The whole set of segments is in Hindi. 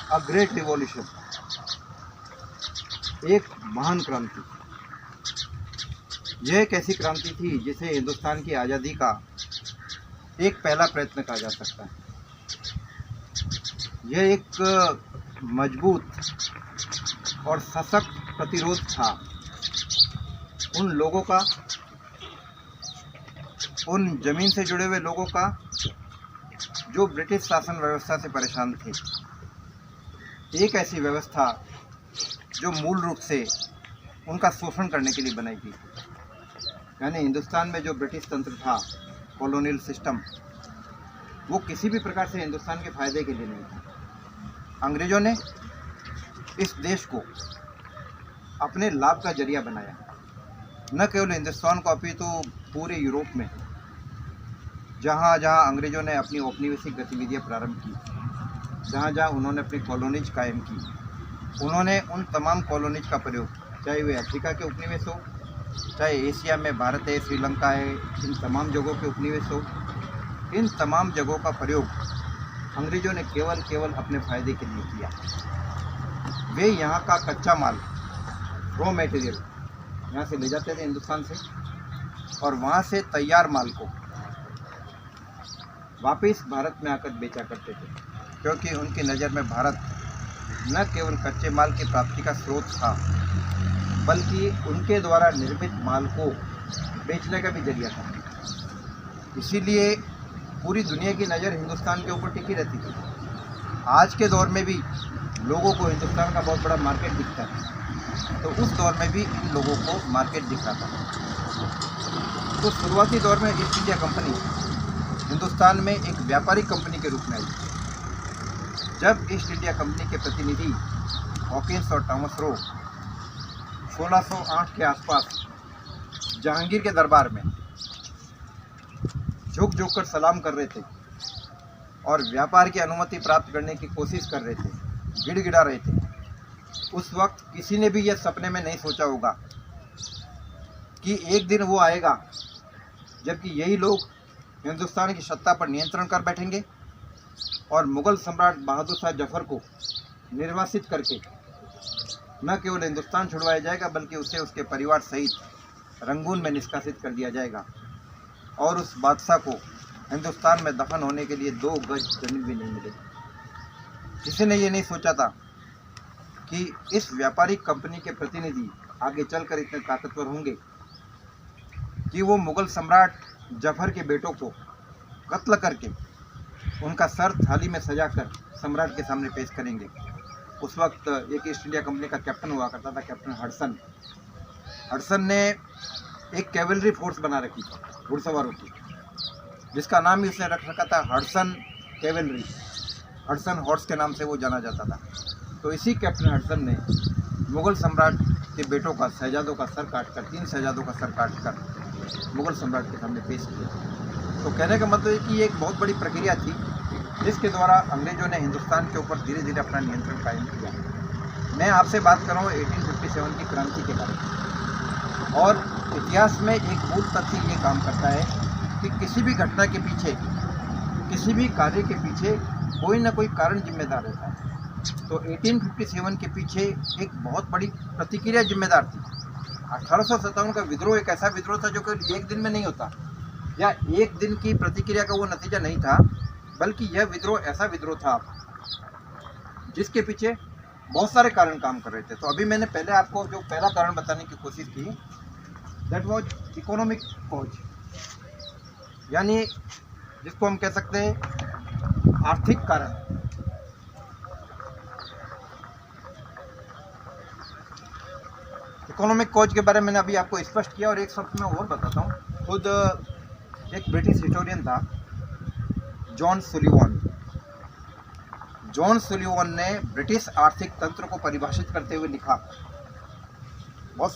अ ग्रेट रिवॉल्यूशन, एक महान क्रांति। यह एक ऐसी क्रांति थी जिसे हिंदुस्तान की आज़ादी का एक पहला प्रयत्न कहा जा सकता है। यह एक मजबूत और सशक्त प्रतिरोध था उन लोगों का, उन जमीन से जुड़े हुए लोगों का जो ब्रिटिश शासन व्यवस्था से परेशान थे। एक ऐसी व्यवस्था जो मूल रूप से उनका शोषण करने के लिए बनाई गई थी। यानी हिंदुस्तान में जो ब्रिटिश तंत्र था, कॉलोनियल सिस्टम, वो किसी भी प्रकार से हिंदुस्तान के फायदे के लिए नहीं था। अंग्रेजों ने इस देश को अपने लाभ का जरिया बनाया, न केवल हिंदुस्तान को अपितु पूरे यूरोप में, जहाँ जहाँ अंग्रेजों ने अपनी औपनिवेशिक गतिविधियाँ प्रारंभ की, जहाँ जहाँ उन्होंने अपनी कॉलोनीज कायम की, उन्होंने उन तमाम कॉलोनीज का प्रयोग, चाहे वे अफ्रीका के उपनिवेश हो, चाहे एशिया में भारत है, श्रीलंका है, इन तमाम जगहों के उपनिवेश हो, इन तमाम जगहों का प्रयोग अंग्रेजों ने केवल अपने फायदे के लिए किया। वे यहाँ का कच्चा माल, रॉ मटेरियल यहाँ से ले जाते थे हिंदुस्तान से, और वहाँ से तैयार माल को वापस भारत में आकर बेचा करते थे, क्योंकि उनकी नज़र में भारत न केवल कच्चे माल की प्राप्ति का स्रोत था, बल्कि उनके द्वारा निर्मित माल को बेचने का भी जरिया था। इसीलिए पूरी दुनिया की नज़र हिंदुस्तान के ऊपर टिकी रहती थी। आज के दौर में भी लोगों को हिंदुस्तान का बहुत बड़ा मार्केट दिखता है, तो उस दौर में भी इन लोगों को मार्केट दिख रहा था। तो शुरुआती दौर में ईस्ट इंडिया कंपनी हिंदुस्तान में एक व्यापारिक कंपनी के रूप में आई। जब ईस्ट इंडिया कंपनी के प्रतिनिधि हॉकिंस और थॉमस रो 1608 के आसपास जहांगीर के दरबार में झुक कर सलाम कर रहे थे और व्यापार की अनुमति प्राप्त करने की कोशिश कर रहे थे, गिड़गिड़ा रहे थे, उस वक्त किसी ने भी यह सपने में नहीं सोचा होगा कि एक दिन वो आएगा जबकि यही लोग हिंदुस्तान की सत्ता पर नियंत्रण कर बैठेंगे और मुग़ल सम्राट बहादुर शाह जफर को निर्वासित करके न केवल हिंदुस्तान छुड़वाया जाएगा, बल्कि उसे उसके परिवार सहित रंगून में निष्कासित कर दिया जाएगा, और उस बादशाह को हिंदुस्तान में दफन होने के लिए 2 गज जमीन भी नहीं मिलेगी। किसी ने ये नहीं सोचा था कि इस व्यापारिक कंपनी के प्रतिनिधि आगे चलकर इतने ताकतवर होंगे कि वो मुग़ल सम्राट जफर के बेटों को कत्ल करके उनका सर थाली में सजाकर सम्राट के सामने पेश करेंगे। उस वक्त एक ईस्ट इंडिया कंपनी का कैप्टन हुआ करता था, कैप्टन हडसन। हडसन ने एक कैवलरी फोर्स बना रखी थी घुड़सवारों की, जिसका नाम ही उसने रख रखा था हडसन कैवलरी। हडसन हॉर्स के नाम से वो जाना जाता था। तो इसी कैप्टन हडसन ने मुग़ल सम्राट के बेटों का, शहजादों का सर काटकर, 3 शहजादों का सर काटकर मुग़ल सम्राट के सामने पेश किया। तो कहने का मतलब है कि ये एक बहुत बड़ी प्रक्रिया थी जिसके द्वारा अंग्रेजों ने हिंदुस्तान के ऊपर धीरे धीरे अपना नियंत्रण कायम किया। मैं आपसे बात कर रहा हूँ 1857 की क्रांति के बारे में, और इतिहास में एक मूल तथ्य ये काम करता है कि किसी भी घटना के पीछे, किसी भी कार्य के पीछे कोई ना कोई कारण जिम्मेदार रहता है। तो 1857 के पीछे एक बहुत बड़ी प्रतिक्रिया जिम्मेदार थी। 1857 का विद्रोह एक ऐसा विद्रोह था जो कि एक दिन में नहीं होता, या एक दिन की प्रतिक्रिया का वो नतीजा नहीं था, बल्कि यह विद्रोह ऐसा विद्रोह था जिसके पीछे बहुत सारे कारण काम कर रहे थे। तो अभी मैंने पहले आपको जो पहला कारण बताने की कोशिश की, दैट वाज इकोनॉमिक कॉज, यानी जिसको हम कह सकते हैं आर्थिक कारण। इकोनॉमिक कॉज के बारे में मैंने अभी आपको स्पष्ट किया, और एक शब्द मैं और बताता हूँ। खुद एक ब्रिटिश हिस्टोरियन था जॉन सुलिवान। जॉन सुलिवान ने ब्रिटिश आर्थिक तंत्र को परिभाषित करते हुए लिखा, बहुत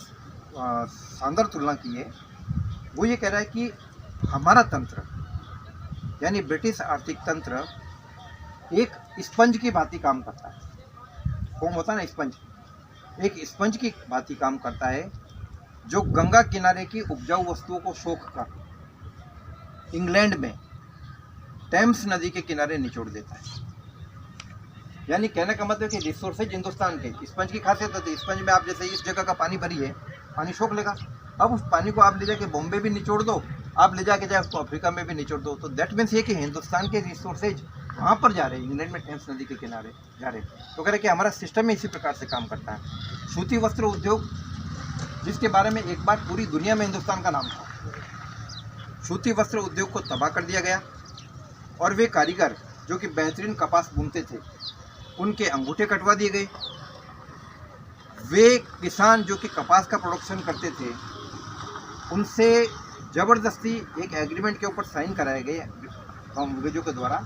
शानदार तुलना की है। वो ये कह रहा है कि हमारा तंत्र, यानी ब्रिटिश आर्थिक तंत्र, एक स्पंज की भांति काम करता है। कौन होता है ना स्पंज, एक स्पंज की भांति काम करता है जो गंगा किनारे की उपजाऊ वस्तुओं को सोख कर इंग्लैंड में टेम्स नदी के किनारे निचोड़ देता है। यानी कहने का मतलब कि रिसोर्सेज हिंदुस्तान के, स्पंज की खासियत होती है, स्पंज में आप जैसे इस जगह का पानी भरी है, पानी सोख लेगा। अब उस पानी को आप ले जाके बॉम्बे भी निचोड़ दो, आप ले जाके चाहे उसको अफ्रीका में भी निचोड़ दो, तो दैट मीन्स ये कि हिंदुस्तान के रिसोर्सेज वहाँ पर जा रहे हैं, इंग्लैंड में टेम्स नदी के किनारे जा रहे हैं। तो कह रहे कि हमारा सिस्टम ही इसी प्रकार से काम करता है। सूती वस्त्र उद्योग, जिसके बारे में एक बार पूरी दुनिया में हिंदुस्तान का नाम था, सूती वस्त्र उद्योग को तबाह कर दिया गया और वे कारीगर जो कि बेहतरीन कपास बुनते थे उनके अंगूठे कटवा दिए गए। वे किसान जो कि कपास का प्रोडक्शन करते थे उनसे ज़बरदस्ती एक एग्रीमेंट के ऊपर साइन कराए गए अंग्रेजों के द्वारा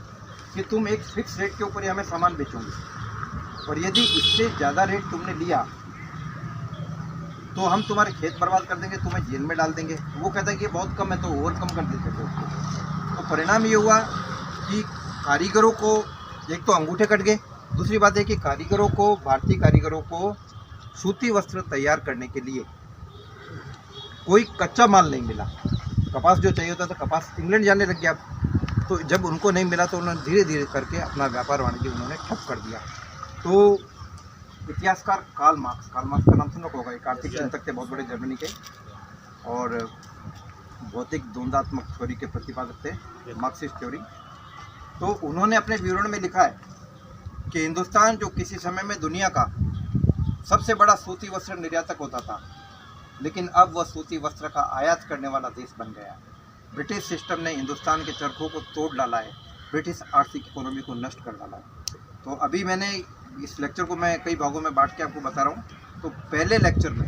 कि तुम एक फिक्स रेट के ऊपर ही हमें सामान बेचोगे और यदि इससे ज़्यादा रेट तुमने लिया तो हम तुम्हारे खेत बर्बाद कर देंगे, तुम्हें जेल में डाल देंगे। वो कहता है कि बहुत कम है तो और कम कर देते थे उसको। तो परिणाम ये हुआ कि कारीगरों को एक तो अंगूठे कट गए, दूसरी बात है कि कारीगरों को, भारतीय कारीगरों को सूती वस्त्र तैयार करने के लिए कोई कच्चा माल नहीं मिला। कपास जो चाहिए होता था, कपास इंग्लैंड जाने लग गया। तो जब उनको नहीं मिला तो उन्होंने धीरे धीरे करके अपना व्यापार वाणिज्य उन्होंने ठप कर दिया। तो इतिहासकार कार्ल मार्क्स का नाम सुना होगा, एक आर्थिक चिंतक थे बहुत बड़े जर्मनी के और भौतिक द्वंद्वात्मक थ्योरी के प्रतिपादक थे, मार्क्सिस्ट थ्योरी। तो उन्होंने अपने विवरण में लिखा है कि हिंदुस्तान जो किसी समय में दुनिया का सबसे बड़ा सूती वस्त्र निर्यातक होता था, लेकिन अब वह सूती वस्त्र का आयात करने वाला देश बन गया। ब्रिटिश सिस्टम ने हिंदुस्तान के चरखों को तोड़ डाला है, ब्रिटिश आर्थिक इकोनॉमी को नष्ट कर डाला है। तो अभी मैंने इस लेक्चर को मैं कई भागों में बांट के आपको बता रहा हूँ। तो पहले लेक्चर में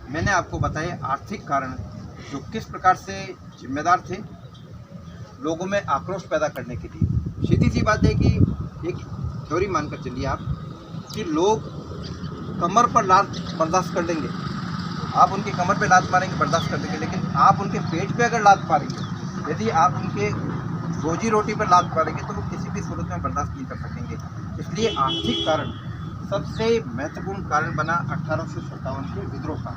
मैंने आपको बताए आर्थिक कारण जो किस प्रकार से जिम्मेदार थे लोगों में आक्रोश पैदा करने के लिए। सीधी सी बात है कि एक थ्योरी मानकर चलिए आप कि लोग कमर पर लात बर्दाश्त कर लेंगे, आप उनकी कमर पे लात मारेंगे बर्दाश्त कर देंगे, लेकिन आप उनके पेट पे अगर लात मारेंगे, यदि आप उनके रोजी रोटी पर लात मारेंगे तो वो किसी भी सूरत में बर्दाश्त नहीं कर सकेंगे। इसलिए आर्थिक कारण सबसे महत्वपूर्ण कारण बना 1857 के विद्रोह का।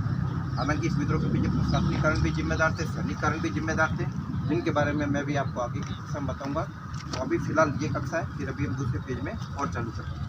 हालांकि इस विद्रोह के पीछे प्रशासनिक कारण भी जिम्मेदार थे, सैनिक कारण भी जिम्मेदार थे, जिनके बारे में मैं भी आपको आगे की कक्षा में बताऊँगा। तो अभी फिलहाल ये कक्षा है, फिर अभी हम दूसरे पेज में और चालू करते हैं।